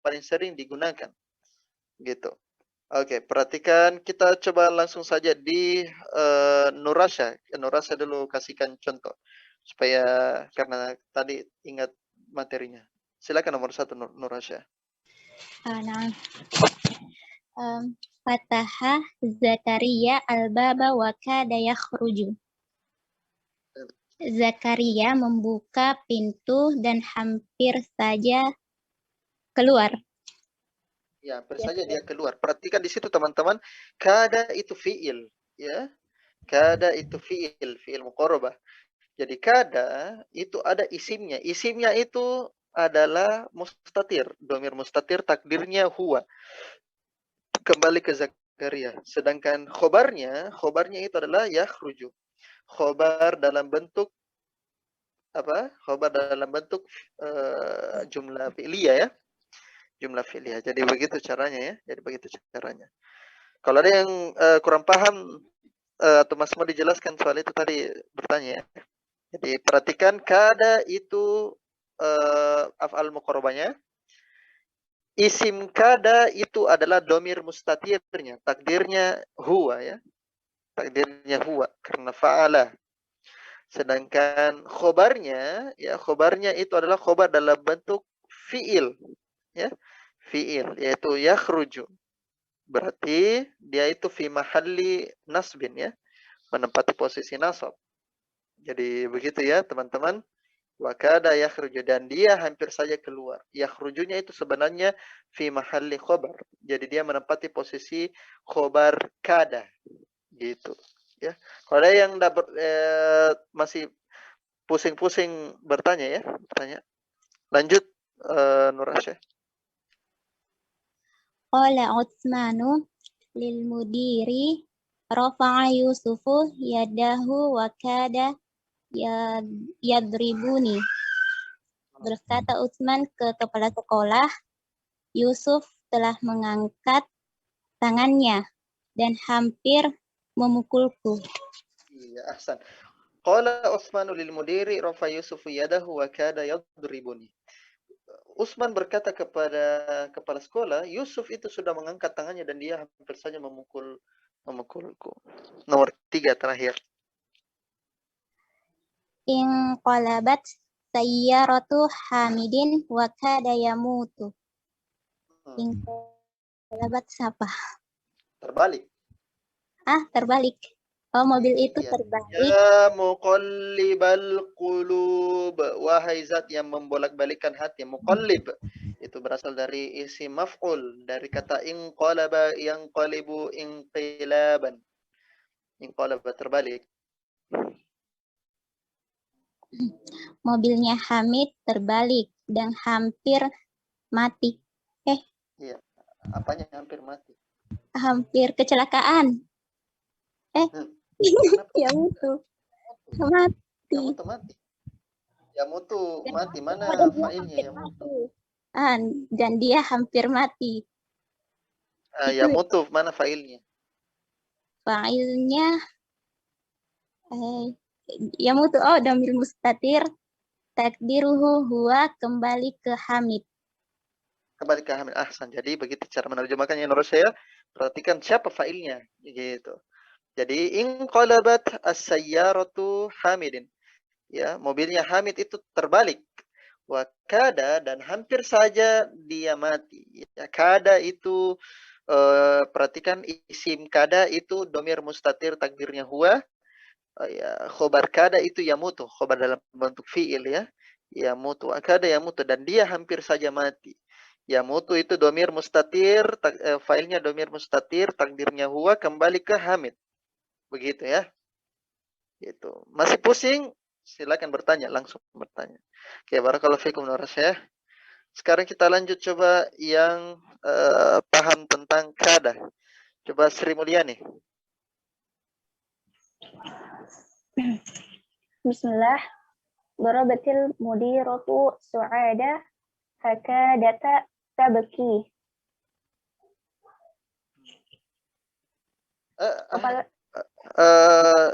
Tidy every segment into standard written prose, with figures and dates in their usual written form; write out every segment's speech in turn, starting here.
paling sering digunakan. Gitu. Oke, perhatikan, kita coba langsung saja di Nurasya. Nurasya dulu kasihkan contoh supaya karena tadi ingat materinya. Silakan nomor 1 Nurasya. Nah, Fataha Zakaria al-baba wa kada yakhruju. Zakaria membuka pintu dan hampir saja keluar. Ya, hampir saja dia keluar. Perhatikan di situ teman-teman, kada itu fiil, ya. Kada itu fiil muqarrabah. Jadi kada itu ada isimnya. Isimnya itu adalah mustatir, domir mustatir, takdirnya huwa. Kembali ke Zakaria. Sedangkan khobarnya itu adalah yakhruju. Khobar dalam bentuk apa? Khobar dalam bentuk jumlah fi'liyah ya. Jumlah fi'liyah. Jadi begitu caranya ya. Jadi begitu caranya. Kalau ada yang kurang paham atau Mas mau dijelaskan soal itu tadi bertanya ya. Jadi perhatikan kada itu af'al muqarrabahnya. Isim kada itu adalah domir mustatirnya, takdirnya huwa ya. Takdirnya huwa karena fa'ala. Sedangkan khobarnya ya, khobarnya itu adalah khobar dalam bentuk fi'il ya. Fi'il yaitu yakhruju. Berarti dia itu fi mahalli nasbin ya, menempati posisi nasab. Jadi begitu ya teman-teman. Wa kada yakhruju, dan dia hampir saja keluar. Yakhrujunya itu sebenarnya fi mahalli khobar. Jadi dia menempati posisi khobar kada. Gitu. Ya. Kalau ada yang masih pusing-pusing bertanya ya, bertanya. Lanjut Nur Asyah. Qala Utsmanu lil mudiri rafa'a Yusufu yadahu wa kada yadribuni. Berkata Utsman ke kepala sekolah, Yusuf telah mengangkat tangannya dan hampir memukulku. Iya, ahsan. Qala Utsmanu lil mudiri rafa'a Yusufu yadahu wa kada yadribuni. Utsman berkata kepada kepala sekolah, Yusuf itu sudah mengangkat tangannya dan dia hampir saja memukulku. Nomor 3 terakhir. In qalabat sayyaratu Hamidin wa kada yamutu. In qalabat siapa? Terbalik. Terbalik. Oh, mobil itu Ya. terbalik. Ya muqallibal qulub, wahai zat yang membolak-balikkan hati. Muqallib itu berasal dari isim maf'ul, dari kata inqalaba yanqalibu inqilaban. Inqalaba terbalik. Mobilnya Hamid terbalik dan hampir mati. Iya. Apanya hampir mati? Hampir kecelakaan. Ya mutu. Mati. Ya mutu mati. Ya mutu mati, mana failnya ya mutu? Dan dia hampir mati. Ya mutu mana failnya? Failnya ya mutu, dhamir mustatir takdiruhu huwa, kembali ke Hamid. Kembali ke Hamid. Ahsan. Jadi begitu cara menerjemahkannya menurut saya. Perhatikan siapa failnya gitu. Jadi inqalabat as-sayyaratu Hamidin. Ya, mobilnya Hamid itu terbalik. Wa kada, dan hampir saja dia mati. Ya, kada itu perhatikan isim kada itu domir mustatir takdirnya huwa. Ya, khobar kada itu yamutu, khobar dalam bentuk fiil ya. Yamutu, kada yamutu, dan dia hampir saja mati. Yamutu itu domir mustatir, failnya domir mustatir, takdirnya huwa, kembali ke Hamid. Begitu ya. Itu. Masih pusing? Silakan bertanya, langsung bertanya. Oke, barakallahu fikum Nur Asyah. Sekarang kita lanjut coba yang paham tentang kada. Coba Sri Mulyani. Bismillah. Darabatil mudiratu su'ada fakadata tabki.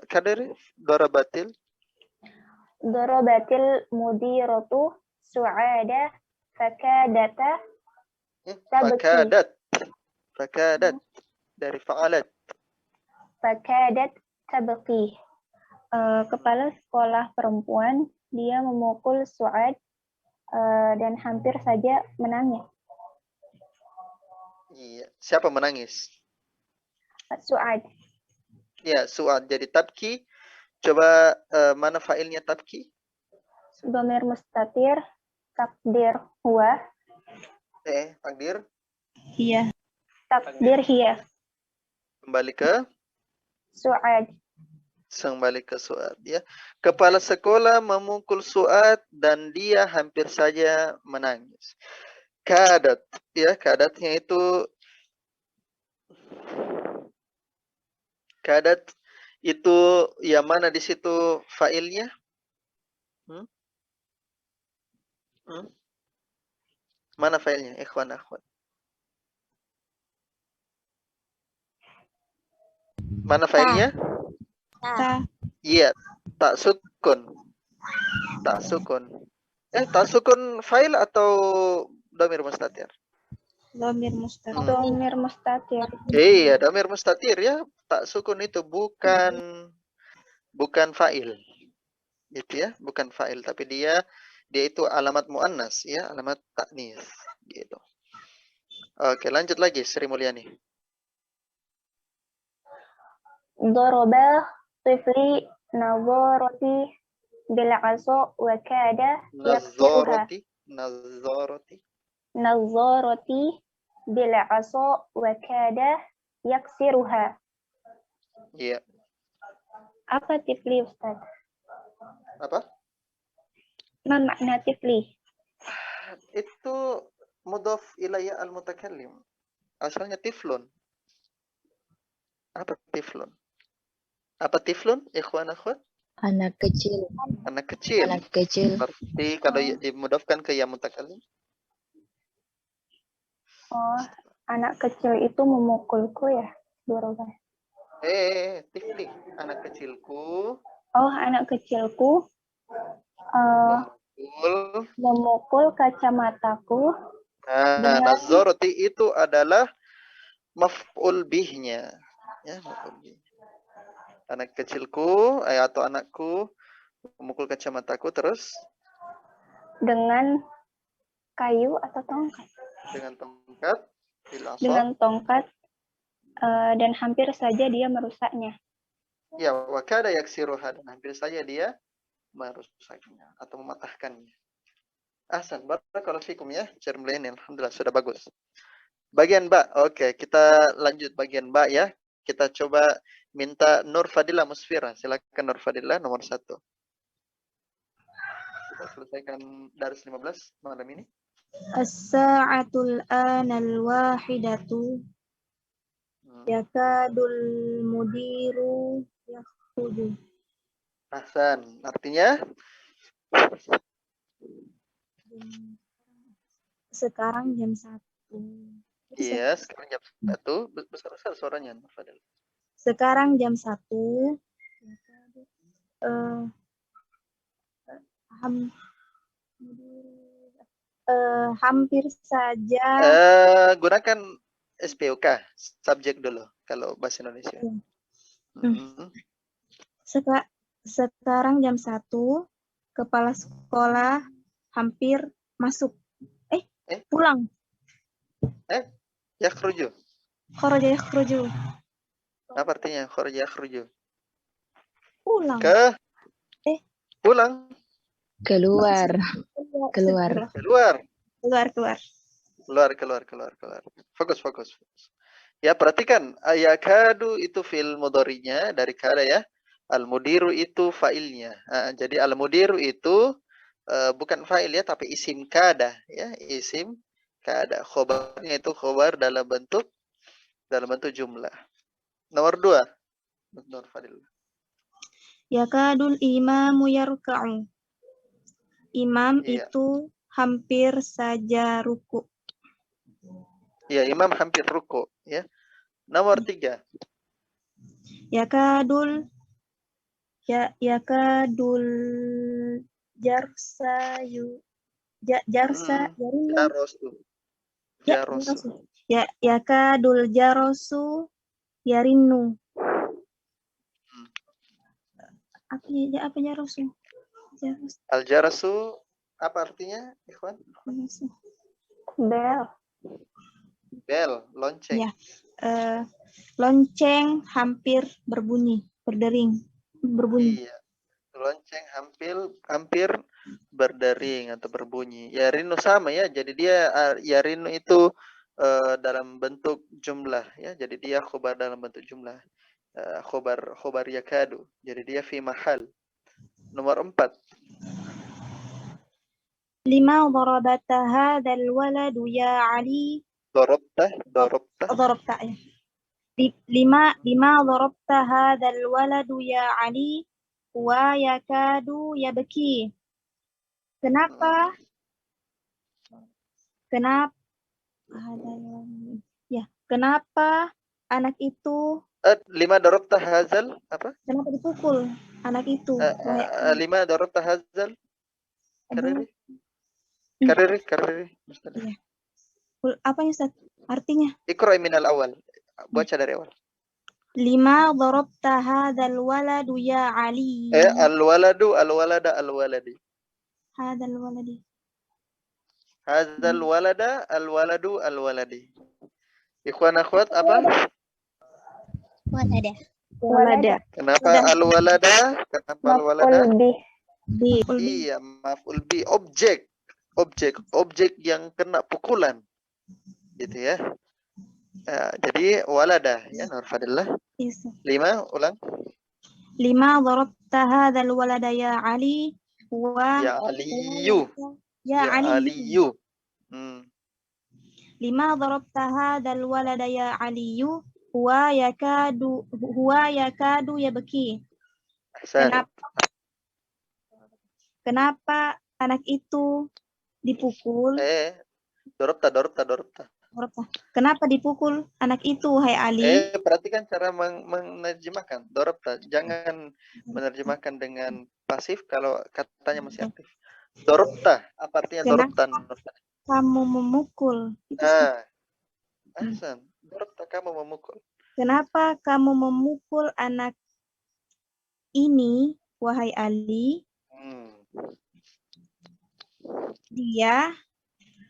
Kaderi darabatil mudiratu su'ada fakadata Fakadat. Fakadat. Dari fa'alat. Fakadat tabqi. Kepala sekolah perempuan, dia memukul Su'ad dan hampir saja menangis. Iya. Siapa menangis? Su'ad. Ya, Su'ad. Jadi tabki. Coba mana failnya tabki? Dhamir mustatir, takdir huwa, Takdir. Iya. takdir hiya. Kembali ke Su'ad. kembali ke Su'ad ya. Kepala sekolah memukul Su'ad dan dia hampir saja menangis. Kadat ya, kadatnya itu yang mana di situ failnya? Mana failnya? Ikhwan akhwat. Mana failnya? Ta. Iya, tak sukun. Tak sukun. Tak sukun fail atau dhamir mustatir? Dhamir mustatir. Dhamir mustatir. Iya, dhamir mustatir ya. Tak sukun itu bukan fa'il. Gitu ya, bukan fa'il, tapi dia itu alamat muannas ya, alamat ta'nis gitu. Oke, lanjut lagi Sri Mulyani. Daraba tifli nazarati bil 'asa wa kada yaksiruha. Nazarati bil 'asa wa kada yaksiruha. Iya. Apa tifli, Ustaz? Apa? Ma makna tifli? Itu mudhaf ilayya al-mutakallim. Asalnya tiflun. Apa tiflun? Apa tiflun, ikhwan akhwat? Anak kecil. Anak kecil. Anak kecil. Berarti kalau dimudhafkan ke ya mutakallim. Oh, anak kecil itu memukulku ya, Daraba. Tifli, anak kecilku. Oh, anak kecilku memukul kacamataku. Nazarati itu adalah maf'ul bihnya. Ya, maf'ul bih. Anak kecilku atau anakku memukul kacamataku terus Dengan kayu atau tongkat. Dengan tongkat. Dengan tongkat dan hampir saja dia merusaknya. Ya, wa kada yaksiruha, dan hampir saja dia merusaknya atau mematahkannya. Ahsan, barakallahu fikum ya, Cermleni, alhamdulillah sudah bagus. Bagian Ba, oke, kita lanjut bagian Ba ya. Kita coba minta Nur Fadila Musfira. Silakan Nur Fadila nomor 1. Kita selesaikan daris 15 malam ini. As-sa'atul anal wahidatu yakadul mudiru yakhruju. Ahsan, artinya? Sekarang jam 1. Iya, sekarang jam 1. Besar-besar suaranya, Nur Fadila. Sekarang jam 1. Hampir saja. Gunakan SPOK, subjek dulu kalau bahasa Indonesia. Sekarang jam 1, kepala sekolah hampir masuk. Pulang. Yakhruju. Kharaja yakhruju. Apa artinya kharaja yakhruju? Pulang. Pulang. Keluar. Fokus. Ya, perhatikan. Yakadu itu fi'il mudhari'nya dari kada ya. Al-mudiru itu fa'ilnya. Jadi al-mudiru itu bukan fa'il ya, tapi isim kada ya, isim kada. Khobarnya itu khobar dalam bentuk jumlah. Nomor 2. Nur Fadil. Yakadul imamu yarka'u. Imam itu hampir saja ruku. Ya, imam hampir ruku ya. Nomor 3. Yakadul jarsa Jarosu. Yakadul jarosu yarinnu. Apa jarosu? Jarosu. Al-jarasu apa artinya, ikhwan? Bel. Bel, lonceng. Ya. Lonceng hampir berdering, berbunyi. Iya. Lonceng hampir berdering atau berbunyi. Yarinu sama ya. Jadi dia yarinu itu dalam bentuk jumlah ya. Jadi dia khobar dalam bentuk jumlah. Khobar yakadu. Jadi dia fi mahal. Nomor 4. 5 darabata hadzal waladu ya Ali. Dorobta. Darabta ya. 5 darabta hadzal waladu ya Ali wa yakadu yabki. Kenapa anak itu 5 dorobta hazal apa? kenapa dipukul anak itu? 5 dorobta hazal. Kariri. Iya. Apa ya Ustaz? Artinya? Iqra minal awal. Baca dari awal. 5 darabta hadzal waladu ya Ali. Al-waladu, al-walada, al-waladi. Hadzal waladi. Hadzal walada, al-waladu, al-waladi. Ikhwan akhwat apa? Walada. Kenapa al-walada? Kenapa al-walada? Lebih. Iya, maf'ul bi, objek yang kena pukulan. Gitu ya. Jadi walada ya, Nurfadillah. 5 ulang. 5 darabta hadzal walada ya Ali wa Ya Aliyu. ya Aliyu. 5 darabta hadzal walada ya Aliyu huwa yakadu yabki. Kenapa anak itu dipukul? Dorobta. Kenapa dipukul anak itu, hai Ali? Perhatikan cara menerjemahkan. Dorobta. Jangan menerjemahkan dengan pasif kalau katanya masih aktif. Dorobta. Apa artinya dorobta? Kamu memukul. Ahsan. Dorobta, kamu memukul. Kenapa kamu memukul anak ini, wahai Ali? Dia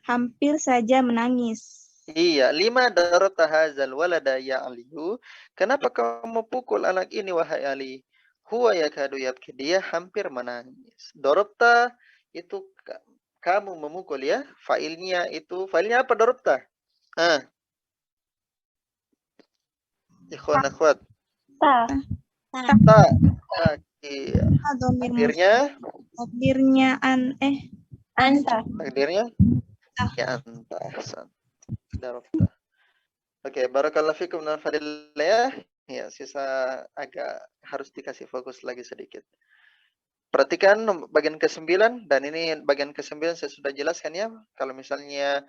hampir saja menangis. Iya, 5 darabta hadzal walada ya Aliyu. Kenapa kamu pukul anak ini wahai Ali? Huwa yakadu yabki. Dia hampir menangis. Darabta itu kamu memukul ya. Failnya apa darabta? Ikhwan akhwat. Ta. Iya. Takdirnya Anta. Takdirnya ya anta. Ahsan. Darabta. Oke, barakallahu fikum Nurfadillah ya. Ya, sisa agak harus dikasih fokus lagi sedikit. Perhatikan bagian ke-9 dan ini bagian ke-9 saya sudah jelaskan ya. Kalau misalnya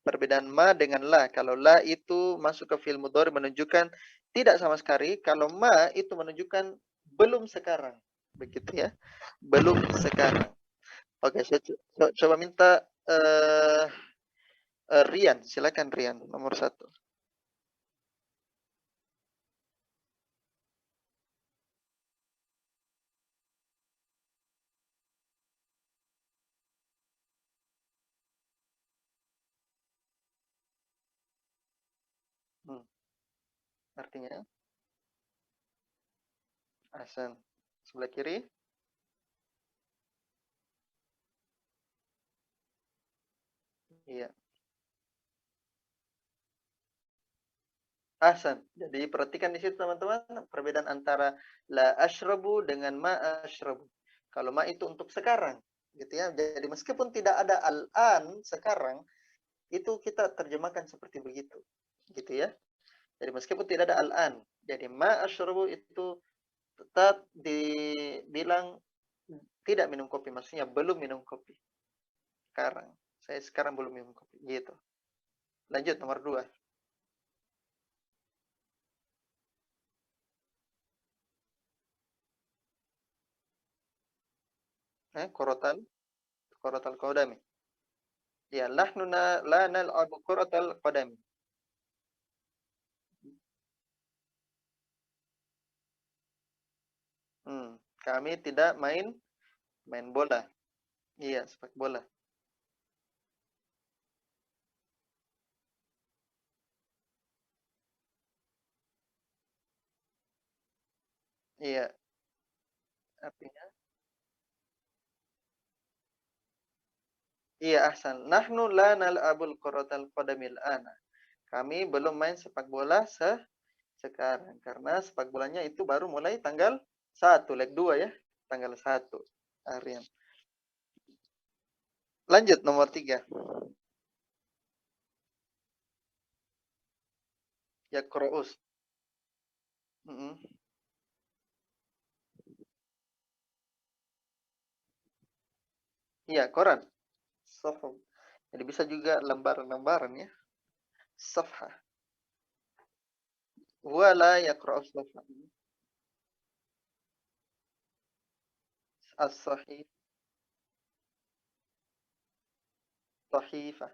perbedaan ma dengan la. Kalau la itu masuk ke fi'il mudhari menunjukkan tidak sama sekali. Kalau ma itu menunjukkan belum sekarang. Begitu ya. Belum sekarang. Oke, saya coba minta Rian, silakan Rian nomor 1. Artinya Ahsan. Sebelah kiri. Iya. Ahsan. Jadi perhatikan di situ teman-teman perbedaan antara la ashrabu dengan ma ashrabu. Kalau ma itu untuk sekarang, gitu ya. Jadi meskipun tidak ada al-an sekarang, itu kita terjemahkan seperti begitu, gitu ya. Jadi meskipun tidak ada al-an, jadi ma ashrabu itu tetap dibilang tidak minum kopi, maksudnya belum minum kopi. Sekarang, saya sekarang belum minum kopi, gitu. Lanjut nomor 2. Korotal kodami. Ya, nahnu la nal'abu kuratal qadam. Kami tidak main bola. Iya, sepak bola. Iya, artinya iya, ahsan. Nahnu la nal'abul kuratal qadamil ana. Kami belum main sepak bola sekarang karena sepak bolanya itu baru mulai tanggal 1, leg 2 ya. Tanggal 1. Aryan. Lanjut nomor 3. Yaqra'us. Iya, koran. Suhuf. Jadi bisa juga lembaran-lembaran ya. Safha. Huwa la yaqra'u safha. As-sahih. Sahifah.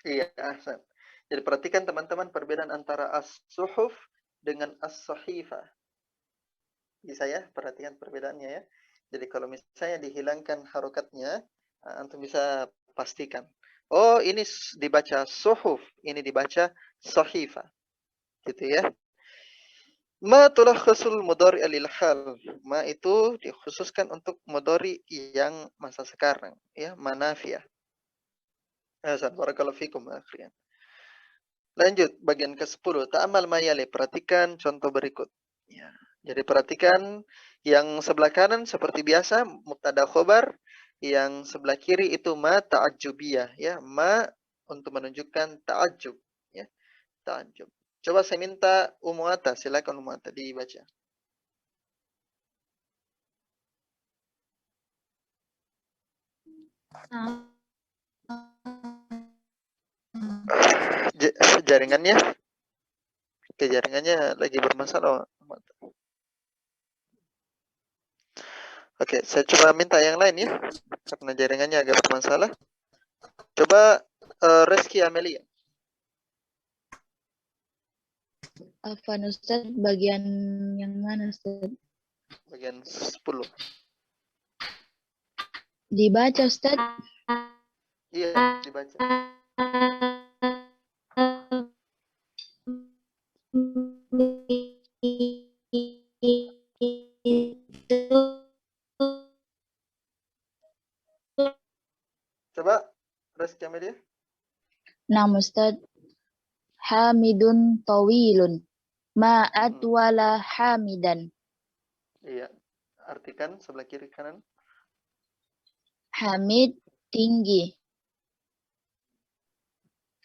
Iya, ahsan. Jadi perhatikan teman-teman perbedaan antara as-suhuf dengan as-sahifah. Bisa ya, perhatikan perbedaannya ya. Jadi kalau misalnya dihilangkan harokatnya, antum bisa pastikan. Oh, ini dibaca suhuf, ini dibaca sahifah. Gitu ya. Ma tulakhasul mudhari' lil hal. Ma itu dikhususkan untuk mudhari' yang masa sekarang, ya, manafiyah. Ahsan, barakallahu fikum akhirnya. Lanjut bagian ke-10. Ta'amal mayali, perhatikan contoh berikut. Ya. Jadi perhatikan yang sebelah kanan seperti biasa mubtada khobar, yang sebelah kiri itu ma ta'ajjubiyah ya, ma untuk menunjukkan ta'ajjub ya, ta'ajjub. Coba saya minta Ummu Atta, silakan Ummu Atta dibaca. Jaringannya lagi bermasalah. Oke, saya coba minta yang lain ya, karena jaringannya agak bermasalah. Coba Reski Amelia. Apa Ustaz, bagian yang mana Ustaz? Bagian 10. Dibaca Ustaz? Iya, dibaca. Coba Reski Amelia. Nah Ustaz, hamidun tawilun. Ma atwala hamidan. Iya, artikan sebelah kiri kanan. Hamid tinggi.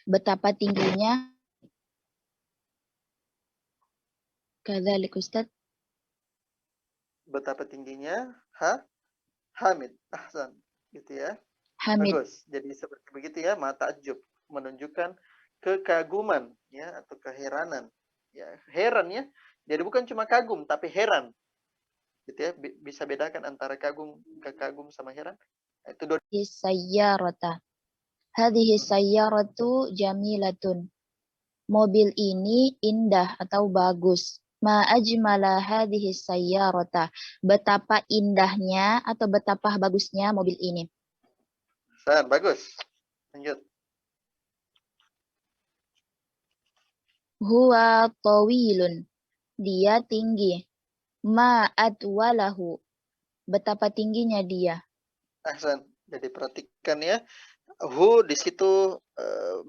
Betapa tingginya? Kadzalik Ustaz. Betapa tingginya? Hamid. Ahsan. Gitu ya. Hamid. Bagus. Jadi seperti begitu ya, ma ta'ajjub, menunjukkan kekaguman ya atau keheranan. Ya, heran ya. Jadi bukan cuma kagum tapi heran. Gitu ya. Bisa bedakan antara kekagum sama heran. Itu dua. Sayyarata. Hadhihi sayyaratu jamilatun. Mobil ini indah atau bagus. Ma ajmala hadhihi sayyarata. Betapa indahnya atau betapa bagusnya mobil ini. Bagus. Lanjut. Huwa tawilun. Dia tinggi. Ma atwalahu. Betapa tingginya dia. Ahsan. Jadi perhatikan ya. Hu di situ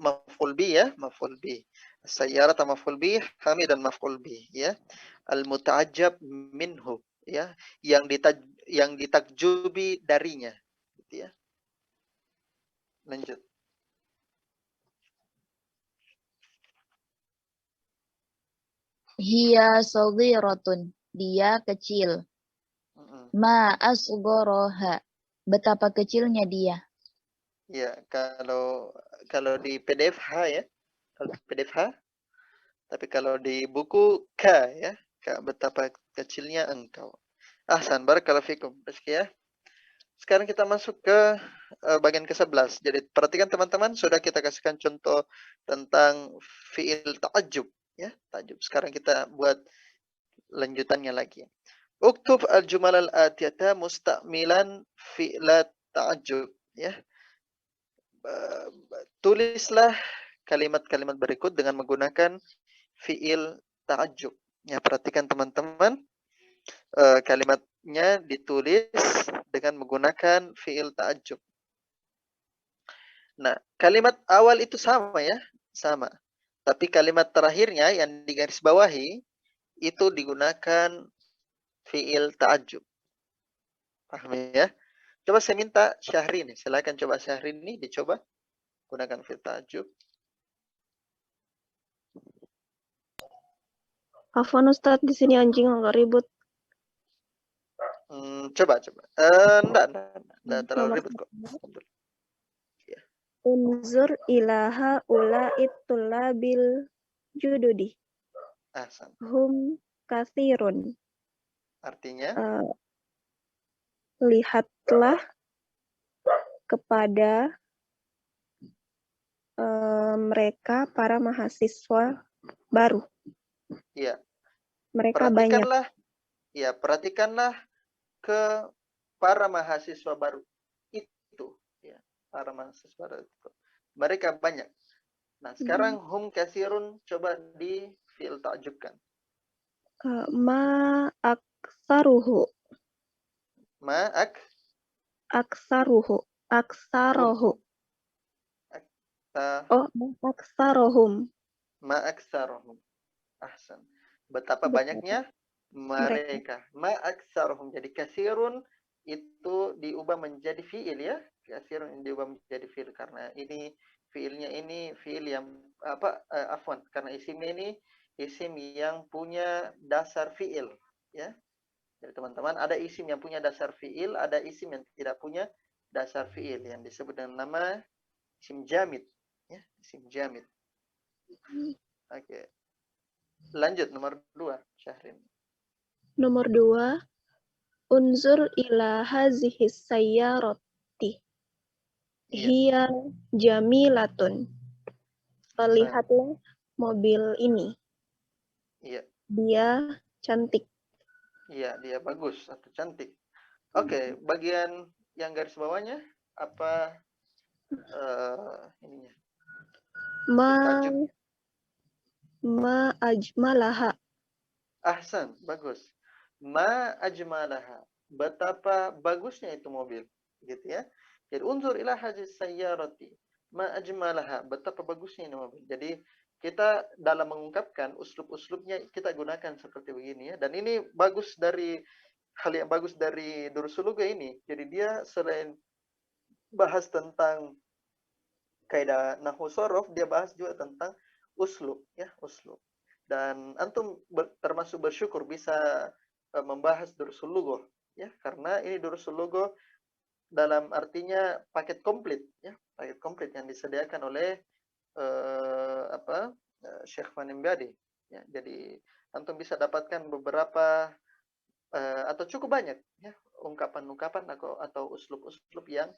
maf'ul bi ya, maf'ul bi. Sayyarata maf'ul bi, hamid dan maf'ul bi ya. Al-muta'ajjab minhu ya, yang ditakjubi darinya gitu ya. Lanjut. Hiya saghiratun. Dia kecil. Ma asgharaha. Betapa kecilnya dia. Ya, kalau di PDF H ya. Kalau PDF H Tapi kalau di buku ka ya, ka betapa kecilnya engkau. Ahsan, barakallahu fikum. Rizky ya. Sekarang kita masuk ke bagian ke-11. Jadi perhatikan teman-teman, sudah kita kasihkan contoh tentang fi'il ta'ajjub ya, ta'ajjub. Sekarang kita buat lanjutannya lagi. Uktub al-jumal al-atiyata musta'milan fi'la ta'ajjub ya. Tulislah kalimat-kalimat berikut dengan menggunakan fi'il ta'ajjub. Ya, perhatikan teman-teman, kalimatnya ditulis dengan menggunakan fi'il ta'ajjub. Nah, kalimat awal itu sama ya, sama. Tapi kalimat terakhirnya yang digarisbawahi itu digunakan fi'il ta'ajjub. Paham ya? Coba saya minta Syahrini, silakan coba Syahrini dicoba gunakan fi'il ta'ajjub. Afwan Ustadz, di sini anjing agak ribut. Coba. Enggak terlalu Nomor ribet kok. Unzur ilaha ula'it tulabil jududi. Ahsan. Hum kathirun. Artinya? Lihatlah kepada mereka para mahasiswa baru. Iya. Mereka banyak. Perhatikanlah ke para mahasiswa baru itu ya, para mahasiswa baru itu. Mereka banyak. Nah, sekarang hum kasirun coba di fi'il ta'jubkan. Ma aksaruhu. Aksaruhu. Oh, aksarohum. Ma aksarohum. Ahsan. Betapa banyaknya mereka. Ma aksarohum. Jadi kasirun itu diubah menjadi fi'il ya. Kasirun diubah menjadi fi'il karena ini fi'ilnya ini fi'il yang afwan, karena isimnya ini isim yang punya dasar fi'il ya. Jadi teman-teman, ada isim yang punya dasar fi'il, ada isim yang tidak punya dasar fi'il yang disebut dengan nama isim jamid ya, isim jamid. Oke. Lanjut nomor 2, Syahrin. Nomor 2, unzur ila hazihi sayyarati. Hiya jamilatun. Lihatlah mobil ini. Iya. Dia cantik. Iya, dia bagus atau cantik. Oke, bagian yang garis bawahnya apa ininya? Ma ajmalaha. Ahsan, bagus. Ma ajmalaha. Betapa bagusnya itu mobil, gitu ya. Jadi unzur ila hadis sayyarati. Ma ajmalaha. Betapa bagusnya ini mobil. Jadi kita dalam mengungkapkan uslub-uslubnya kita gunakan seperti begini ya. Dan ini bagus dari hal yang bagus dari Durusul Lugah ini. Jadi dia selain bahas tentang kaidah nahwu sorof, dia bahas juga tentang uslub ya, uslub. Dan antum termasuk bersyukur bisa membahas Durusul Lugah ya, karena ini Durusul Lugah dalam artinya paket komplit ya, paket komplit yang disediakan oleh Syekh Manimbadi ya. Jadi antum bisa dapatkan beberapa atau cukup banyak ya ungkapan-ungkapan atau uslub-uslub yang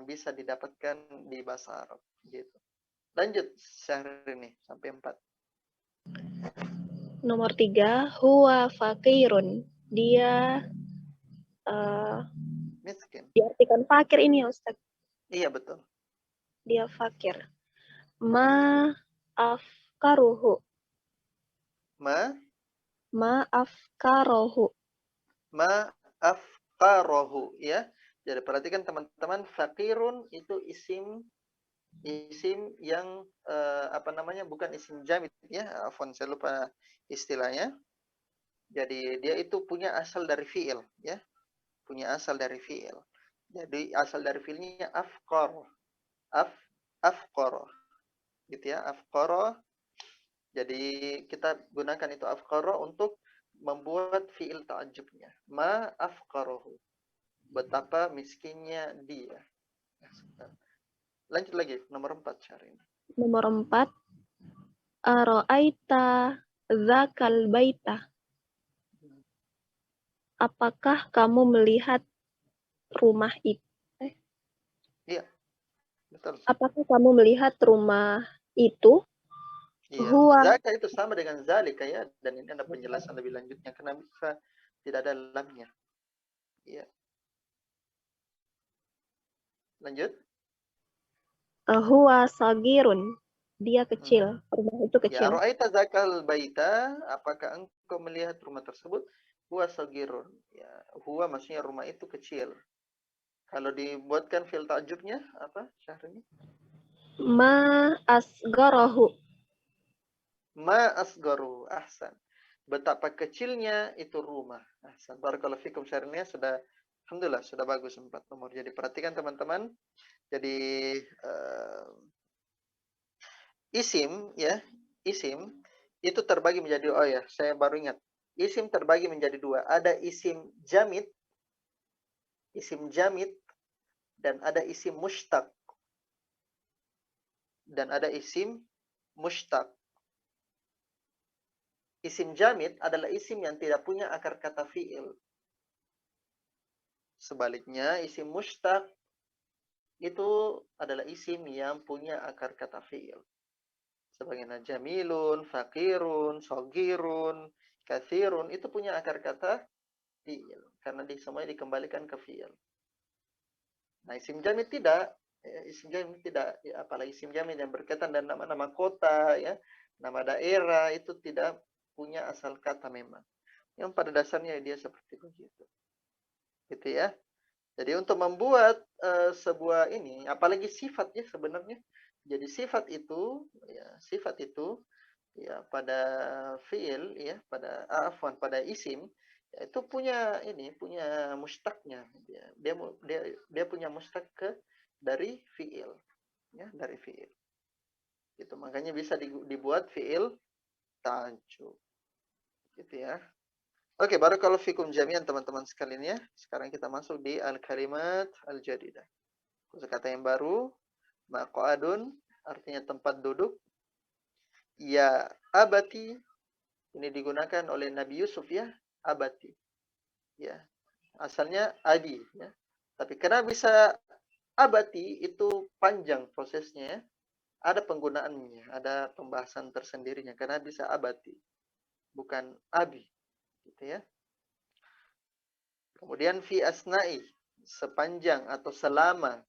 bisa didapatkan di bahasa Arab gitu. Lanjut Syahrini sampai 4. Nomor 3, huwa fakirun. Dia miskin. Diartikan fakir ini ya Ustaz. Iya betul. Dia fakir. Ma afkaruhu. Ma afkarohu. Ma afkarohu ya. Jadi perhatikan teman-teman, fakirun itu isim yang bukan isim jamid ya. Afwan, saya lupa istilahnya. Jadi dia itu punya asal dari fi'il ya. Punya asal dari fi'il. Jadi asal dari fi'ilnya afqar. Afqar. Gitu ya, afqar. Jadi kita gunakan itu afqar untuk membuat fi'il ta'ajjubnya. Ma afqarohu. Betapa miskinnya dia. Lanjut lagi, nomor 4 Syahrini. Nomor 4, Ara'aita dzakal baita. Apakah kamu melihat rumah itu? Iya, betul. Apakah kamu melihat rumah itu? Iya, Huwa. zaka itu sama dengan zalika ya, dan ini ada penjelasan lebih lanjutnya karena bisa tidak ada lamnya. Iya. Lanjut. Huwa sagirun. Dia kecil. Rumah itu Ya, kecil. ra'aita zakal baita, apakah engkau melihat rumah tersebut? Huwa sagirun. Ya, huwa maksudnya rumah itu kecil. Kalau dibuatkan fi'il ta'jubnya apa, Syahrini? Ma asgarahu. Ma asgaru, ahsan. Betapa kecilnya itu rumah. Ahsan. Barakallahu fikum, Syahrini sudah, alhamdulillah sudah bagus 4 nomor. Jadi perhatikan teman-teman. Jadi isim ya, isim itu terbagi menjadi, oh ya, saya baru ingat. Isim terbagi menjadi 2. Ada isim jamid dan ada isim mushtaq. Dan ada isim mushtaq. Isim jamid adalah isim yang tidak punya akar kata fi'il. Sebaliknya, isim mushtaq itu adalah isim yang punya akar kata fi'il. Sebagaimana jamilun, fakirun, sogirun, kathirun, itu punya akar kata fi'il. Karena semuanya dikembalikan ke fi'il. Nah, isim jamid tidak. Ya, isim jamid tidak. Ya, apalagi isim jamid yang berkaitan dengan nama-nama kota, ya, nama daerah, itu tidak punya asal kata memang. Yang pada dasarnya dia seperti begitu. Gitu ya. Jadi untuk membuat sebuah ini, apalagi sifatnya sebenarnya. Jadi sifat itu ya pada fiil ya, pada isim, ya, itu punya mustaqnya. Dia punya mustaq dari fiil, ya, dari fiil. Itu makanya bisa dibuat fiil ta'jub. Gitu ya. Oke, barakallahu fikum jami'an teman-teman sekalian ya. Sekarang kita masuk di al-kalimat al-jadidah. Kosakata yang baru, maq'adun artinya tempat duduk. Ya abati ini digunakan oleh Nabi Yusuf ya, abati. Ya. Asalnya abi ya. Tapi karena bisa abati itu panjang prosesnya ya. Ada penggunaannya, ada pembahasan tersendirinya karena bisa abati. Bukan abi. Gitu ya. Kemudian fi asna'i, sepanjang atau selama.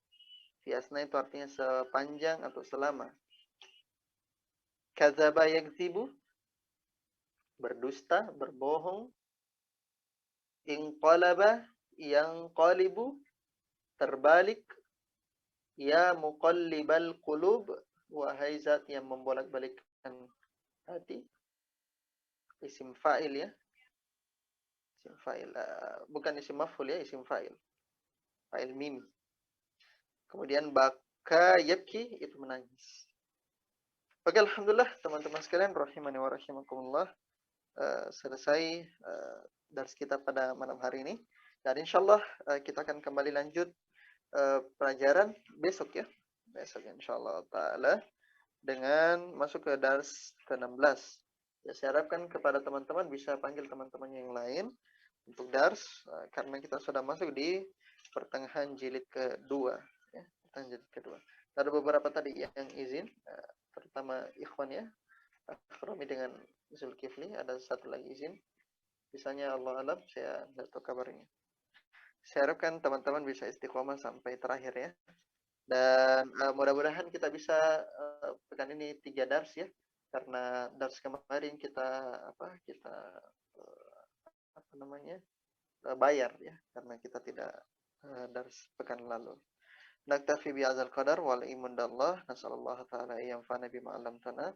Fi asna'i itu artinya sepanjang atau selama. Kadzaba yakdzibu, berdusta, berbohong. Inqalaba, yang qalibu, terbalik. Ya muqallibal qulub, wahai zat yang membolak-balikkan hati. Isim fa'il ya. Isim fa'il, bukan isim maf'ul ya, isim fa'il. Fa'il mim. Kemudian baka yabki, itu menangis. Oke, alhamdulillah teman-teman sekalian rahimani wa rahimakumullah. Selesai dars kita pada malam hari ini. Dan insyaallah kita akan kembali lanjut pelajaran besok ya. Besok insyaallah ta'ala dengan masuk ke dars ke-16. Ya, saya harapkan kepada teman-teman bisa panggil teman-teman yang lain untuk dars karena kita sudah masuk di pertengahan jilid kedua ya, pertengahan jilid kedua. Ada beberapa tadi yang izin terutama ikhwan ya. Akhromi dengan Zulkifli, ada satu lagi izin. Misalnya Allah alam, saya tidak tahu kabarnya. Saya harapkan teman-teman bisa istiqomah sampai terakhir ya. Dan mudah-mudahan kita bisa pekan ini 3 dars ya. Karena dars kemarin kita bayar ya, karena kita tidak dars pekan lalu. Naktafi bihadzal qadar wal imundallah, nasallallahu taala yanfa'ana bima 'allamtana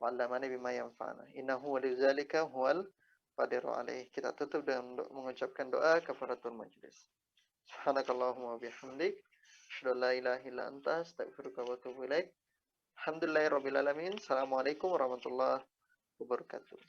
wa 'allamana bima yanfa'una. Innahu walidzalika huwal qadiru alaih. Kita tutup dengan mengucapkan doa kafaratul majlis. Subhanakallahumma wa bihamdik, asyhadu an la ilaha illa anta, astaghfiruka wa atubu ilaik. Alhamdulillahirabbil alamin. Assalamualaikum warahmatullahi wabarakatuh.